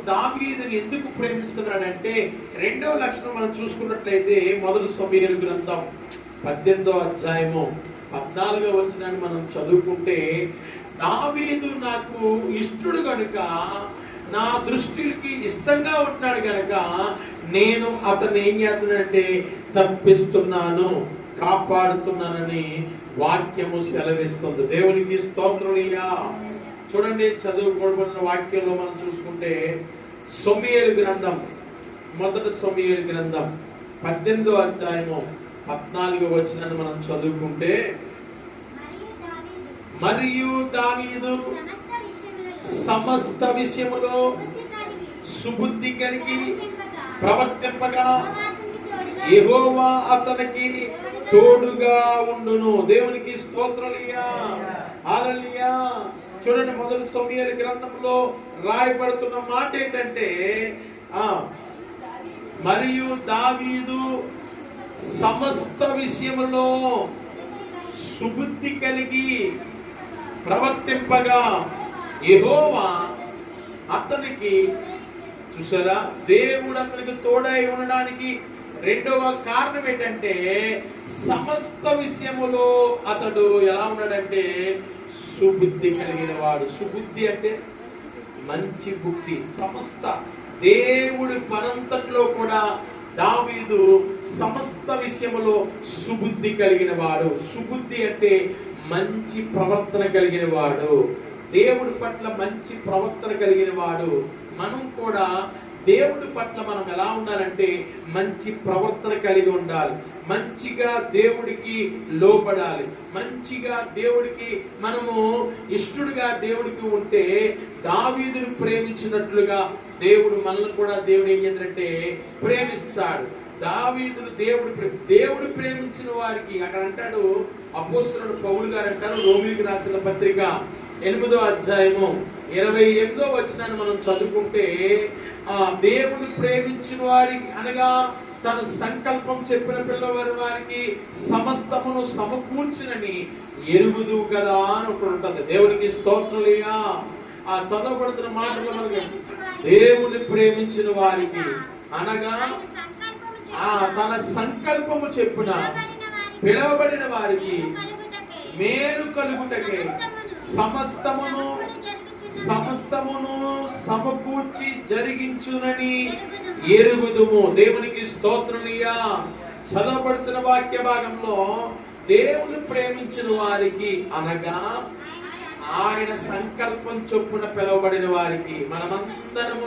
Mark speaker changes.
Speaker 1: దావీదుని ఎందుకు ప్రేమిస్తున్నాడంటే రెండవ లక్షణం మనం చూసుకున్నట్లయితే మొదటి సమూయేలు గ్రంథం 18వ అధ్యాయము 14వ వచనాన్ని మనం చదువుకుంటే, దావీదు నాకు ఇష్టడు గనుక, నా దృష్టికి ఇష్టంగా ఉంటున్నాడు గనక నేను అతన్ని ఏం చేస్తున్నానంటే తప్పిస్తున్నాను, కాపాడుతున్నానని వాక్యము సెలవిస్తుంది. దేవునికి స్తోత్రమయ్యా. చూడండి, చదువుకోబడిన వాక్యంలో మనం చూసుకుంటే సమూయేలు గ్రంథం, మొదటి సమూయేలు గ్రంథం 18వ అధ్యాయము 14వ వచనాన్ని మనం చదువుకుంటే, మరియు దావీదు సమస్త విషయములో సుబుద్ధి కలిగి ప్రవర్తింపగా యెహోవా అతనికి తోడుగా ఉండును. దేవునికి స్తోత్రమయ్యా. హల్లెలూయా. చూడండి, మొదటి సమూయేలు గ్రంథంలో రాయబడుతున్న మాట ఏంటంటే, మరియు దావీదు సమస్త విషయములో సుబుద్ధి కలిగి ప్రవర్తింపగా యెహోవా అతనికి, చూసారా, దేవుడు అతనికి తోడై ఉండడానికి రెండవ కారణం ఏంటంటే సమస్త విషయములో అతడు ఎలా ఉన్నాడంటే సుబుద్ధి కలిగిన వాడు. సుబుద్ధి అంటే మంచి బుద్ధి. సమస్త దేవుడి పనంతట్లో కూడా దావీదు సమస్త విషయములో సుబుద్ధి కలిగిన వాడు. సుబుద్ధి అంటే మంచి ప్రవర్తన కలిగిన వాడు, దేవుడి పట్ల మంచి ప్రవర్తన కలిగిన వాడు. మనం కూడా దేవుడి పట్ల మనం ఎలా ఉండాలంటే మంచి ప్రవర్తన కలిగి ఉండాలి, మంచిగా దేవుడికి లోపడాలి, మంచిగా దేవుడికి మనము ఇష్టడుగా దేవుడికి ఉంటే దావీదుని ప్రేమించినట్లుగా దేవుడు మనల్ని కూడా దేవుడు ఏం చేస్తాడంటే ప్రేమిస్తాడు. దావీదును దేవుడు ప్రేమించిన వారికి, అక్కడ అంటాడు అపోస్తలుడు పౌలు గారు అంటారు, రోమీయులకు రాసిన పత్రిక 8వ అధ్యాయము 28వ వచనాన్ని మనం చదువుకుంటే, దేవుడు ప్రేమించిన వారికి అనగా తన సంకల్పం చెప్పిన పిల్లవారి వారికి సమస్తమును సమకూర్చునని ఎరుగుదు కదా అని ఒకటి ఉంటుంది. దేవునికి స్తోత్రమయ్యా. ఆ చదవబడుతున్న మాటలు మనకి దేవుని ప్రేమించిన వారికి అనగా తన సంకల్పము చెప్పున పిలువబడిన వారికి మేలు కలుగుటకే సమస్తమును సమకూర్చి జరిగించునని ఎరుగుదుము. దేవునికి స్తోత్రమయ్యా. చదవబడుతున్న వాక్య భాగంలో దేవుని ప్రేమించిన వారికి అనగా ఆయన సంకల్పం చొప్పున పిలువబడిన వారికి మనమందరము